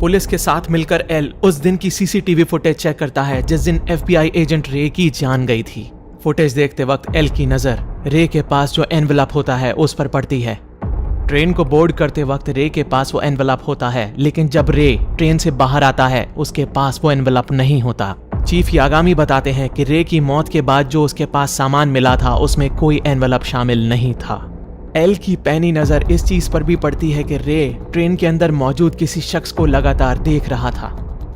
Police के साथ मिलकर एल उस दिन की सीसीटीवी फुटेज चेक करता है जिस दिन FBI एजेंट रे की जान गई थी। फुटेज देखते वक्त एल की नजर रे के पास जो एनवेलप होता है उस पर पड़ती है। ट्रेन को बोर्ड करते वक्त रे के पास वो एनवेलप होता है, लेकिन जब रे ट्रेन से बाहर आता है उसके पास वो एनवेलप नहीं होता। चीफ यागामी बताते हैं कि रे की मौत के बाद जो उसके पास सामान मिला था उसमें कोई एनवेलप शामिल नहीं था। एल की पैनी नजर इस चीज पर भी पड़ती है कि रे ट्रेन के अंदर मौजूद किसी शख्स को लगातार देख रहा था।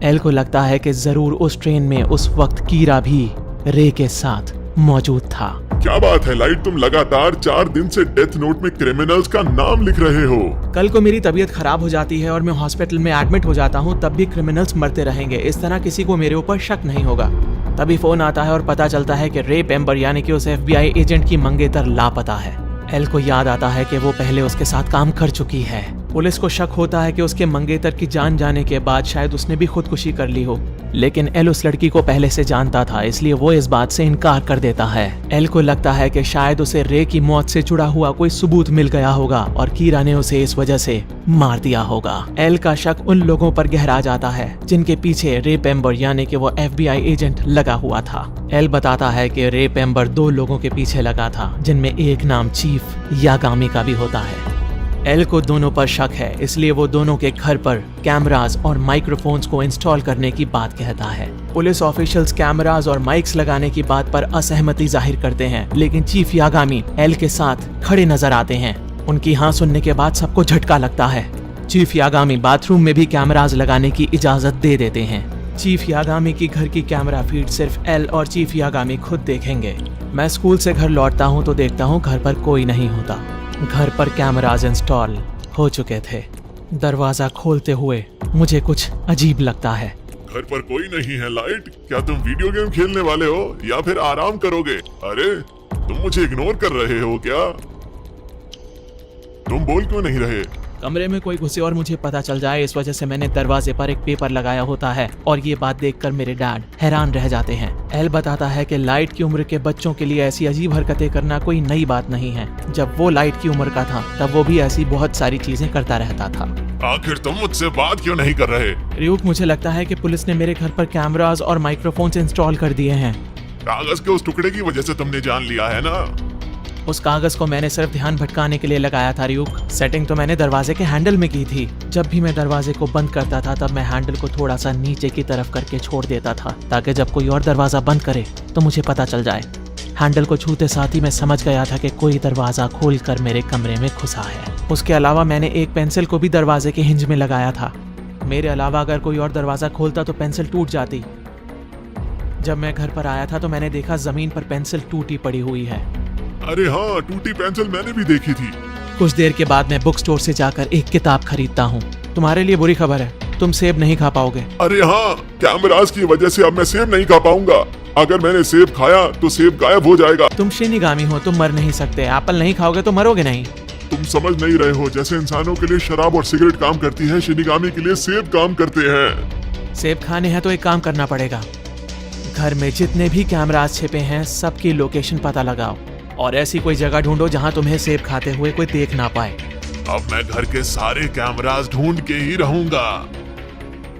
एल को लगता है कि जरूर उस ट्रेन में उस वक्त कीरा भी रे के साथ मौजूद था। क्या बात है लाइट, तुम लगातार 4 दिन से डेथ नोट में क्रिमिनल्स का नाम लिख रहे हो। कल को मेरी तबीयत खराब हो जाती है और मैं हॉस्पिटल में एडमिट हो जाता हूँ, तब भी क्रिमिनल्स मरते रहेंगे। इस तरह किसी को मेरे ऊपर शक नहीं होगा। तभी फोन आता है और पता चलता है कि रे पेम्बर यानी कि उस FBI एजेंट की मंगेतर लापता है। एल को याद आता है कि वो पहले उसके साथ काम कर चुकी है। पुलिस को शक होता है कि उसके मंगेतर की जान जाने के बाद शायद उसने भी खुदकुशी कर ली हो, लेकिन एल उस लड़की को पहले से जानता था, इसलिए वो इस बात से इनकार कर देता है। एल को लगता है कि शायद उसे रे की मौत से जुड़ा हुआ कोई सबूत मिल गया होगा और कीरा ने उसे इस वजह से मार दिया होगा। एल का शक उन लोगों पर गहरा जाता है जिनके पीछे रे पेम्बर यानी कि वो FBI एजेंट लगा हुआ था। एल बताता है कि रे पेम्बर 2 लोगों के पीछे लगा था, जिनमें एक नाम चीफ यागामी का भी होता है। एल को दोनों पर शक है, इसलिए वो दोनों के घर पर कैमरास और माइक्रोफोन्स को इंस्टॉल करने की बात कहता है। पुलिस ऑफिशियल्स कैमरास और माइक्स लगाने की बात पर असहमति जाहिर करते हैं, लेकिन चीफ यागामी एल के साथ खड़े नजर आते हैं। उनकी हाँ सुनने के बाद सबको झटका लगता है। चीफ यागामी बाथरूम में भी कैमरास लगाने की इजाजत दे देते हैं। चीफ यागामी की घर की कैमरा फीड सिर्फ एल और चीफ यागामी खुद देखेंगे। मैं स्कूल से घर लौटता हूँ तो देखता हूँ घर पर कोई नहीं होता। घर पर कैमरास इंस्टॉल हो चुके थे। दरवाजा खोलते हुए मुझे कुछ अजीब लगता है। घर पर कोई नहीं है लाइट, क्या तुम वीडियो गेम खेलने वाले हो या फिर आराम करोगे? अरे तुम मुझे इग्नोर कर रहे हो क्या? तुम बोल क्यों नहीं रहे? कमरे में कोई घुसे और मुझे पता चल जाए, इस वजह से मैंने दरवाजे पर एक पेपर लगाया होता है और ये बात देखकर मेरे डैड हैरान रह जाते हैं। एल बताता है कि लाइट की उम्र के बच्चों के लिए ऐसी अजीब हरकतें करना कोई नई बात नहीं है। जब वो लाइट की उम्र का था तब वो भी ऐसी बहुत सारी चीजें करता रहता था। आखिर तुम मुझसे बात क्यों नहीं कर रहे? रियूक, मुझे लगता है कि पुलिस ने मेरे घर पर कैमरास और माइक्रोफोन्स इंस्टॉल कर दिए हैं। कागज के उस टुकड़े की वजह से तुमने जान लिया है ना? उस कागज को मैंने सिर्फ ध्यान भटकाने के लिए लगाया था रियूक। सेटिंग तो मैंने दरवाजे के हैंडल में की थी। जब भी मैं दरवाजे को बंद करता था तब मैं हैंडल को थोड़ा सा नीचे की तरफ करके छोड़ देता था, ताकि जब कोई और दरवाजा बंद करे तो मुझे पता चल जाए। हैंडल को छूते साथ ही मैं समझ गया था कि कोई दरवाजा खोलकर मेरे कमरे में घुसा है। उसके अलावा मैंने एक पेंसिल को भी दरवाजे के हिंज में लगाया था। मेरे अलावा अगर कोई और दरवाजा खोलता तो पेंसिल टूट जाती। जब मैं घर पर आया था तो मैंने देखा जमीन पर पेंसिल टूटी पड़ी हुई है। अरे हाँ, टूटी पेंसिल मैंने भी देखी थी। कुछ देर के बाद मैं बुक स्टोर से जाकर एक किताब खरीदता हूँ। तुम्हारे लिए बुरी खबर है, तुम सेब नहीं खा पाओगे। अरे हाँ, कैमरास की वजह से अब मैं सेब नहीं खा पाऊंगा। अगर मैंने सेब खाया तो सेब गायब हो जाएगा। तुम शिनिगामी हो, तुम मर नहीं सकते। एप्पल नहीं खाओगे तो मरोगे नहीं। तुम समझ नहीं रहे हो, जैसे इंसानों के लिए शराब और सिगरेट काम करती है, शिनिगामी के लिए सेब काम करते हैं। सेब खाने हैं तो एक काम करना पड़ेगा। घर में जितने भी कैमरास छिपे हैं सबकी लोकेशन पता लगाओ और ऐसी कोई जगह ढूंढो जहां तुम्हें सेब खाते हुए कोई देख ना पाए। अब मैं घर के सारे कैमरास ढूंढ के ही रहूंगा।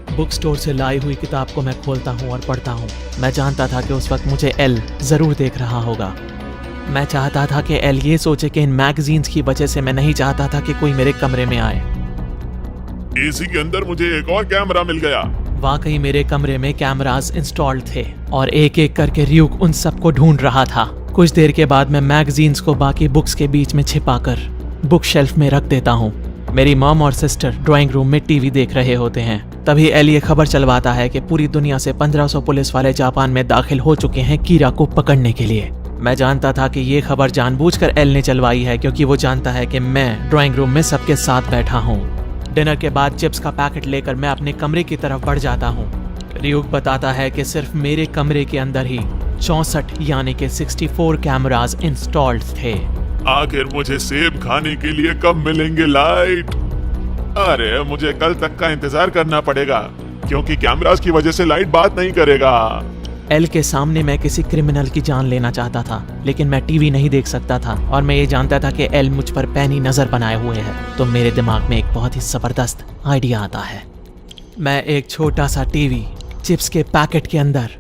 बुक स्टोर से लाई हुई किताब को मैं खोलता हूँ और पढ़ता हूँ। मैं जानता था कि उस वक्त मुझे एल जरूर देख रहा होगा। मैं चाहता था कि एल ये सोचे कि इन मैगजीन्स की वजह से मैं नहीं चाहता था कि कोई मेरे कमरे में आए। एसी के अंदर मुझे एक और कैमरा मिल गया। वाकई मेरे कमरे में कैमरास इंस्टॉल्ड थे और एक एक करके रियूक उन सबको ढूंढ रहा था। कुछ देर के बाद मैं मैगजीन्स को बाकी बुक्स के बीच में छिपाकर बुक शेल्फ में रख देता हूँ। मेरी मॉम और सिस्टर ड्राइंग रूम में टीवी देख रहे होते हैं। तभी एल ये खबर चलवाता है कि पूरी दुनिया से 1500 पुलिस वाले जापान में दाखिल हो चुके हैं कीरा को पकड़ने के लिए। मैं जानता था कि ये खबर जानबूझकर एल ने चलवाई है, क्योंकि वो जानता है कि मैं ड्राइंग रूम में सबके साथ बैठा हूँ। डिनर के बाद चिप्स का पैकेट लेकर मैं अपने कमरे की तरफ बढ़ जाता हूँ। रियूक बताता है कि सिर्फ मेरे कमरे के अंदर ही 64 यानी कि 64 कैमरास इंस्टॉल्ड थे। आखिर मुझे सेब खाने के लिए कब मिलेंगे लाइट? अरे मुझे कल तक का इंतजार करना पड़ेगा, क्योंकि कैमरास की वजह से लाइट बात नहीं करेगा। एल के सामने मैं किसी क्रिमिनल की जान लेना चाहता था, लेकिन मैं टीवी नहीं देख सकता था और मैं ये जानता था कि एल मुझ पर पैनी नजर बनाए हुए है। तो मेरे दिमाग में एक बहुत ही जबरदस्त आइडिया आता है। मैं एक छोटा सा टीवी चिप्स के पैकेट के अंदर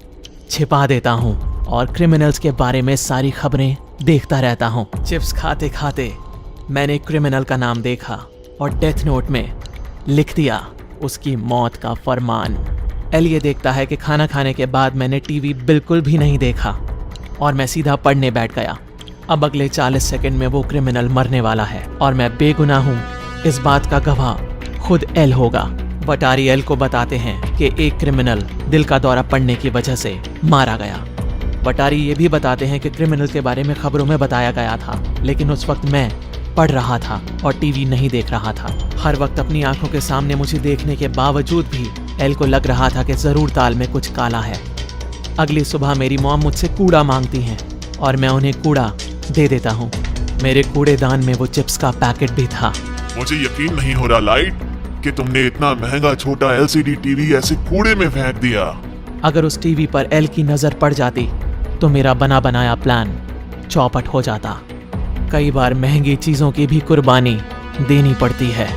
छिपा देता हूँ और क्रिमिनल्स के बारे में सारी खबरें देखता रहता हूँ। चिप्स खाते खाते मैंने क्रिमिनल का नाम देखा और डेथ नोट में लिख दिया उसकी मौत का फरमान। एल ये देखता है कि खाना खाने के बाद मैंने टीवी बिल्कुल भी नहीं देखा और मैं सीधा पढ़ने बैठ गया। अब अगले 40 सेकंड में वो क्रिमिनल मरने वाला है और मैं बेगुनाह हूँ, इस बात का गवाह खुद एल होगा। वटारी एल को बताते हैं कि एक क्रिमिनल दिल का दौरा पड़ने की वजह से मारा गया। वटारी ये भी बताते हैं कि क्रिमिनल के बारे में खबरों में बताया गया था, लेकिन उस वक्त मैं पढ़ रहा था और टीवी नहीं देख रहा था। हर वक्त अपनी आंखों के सामने मुझे देखने के बावजूद भी एल को लग रहा था कि जरूर दाल में कुछ काला है। अगली सुबह मेरी मॉम मुझसे कूड़ा मांगती हैं और मैं उन्हें कूड़ा दे देता हूँ। मेरे कूड़ेदान में वो चिप्स का पैकेट भी था। मुझे यकीन नहीं हो रहा लाइट कि तुमने इतना महंगा छोटा एलसीडी टीवी ऐसे कूड़े में फेंक दिया। अगर उस टीवी पर एल की नजर पड़ जाती तो मेरा बना बनाया प्लान चौपट हो जाता। कई बार महंगी चीजों की भी कुर्बानी देनी पड़ती है।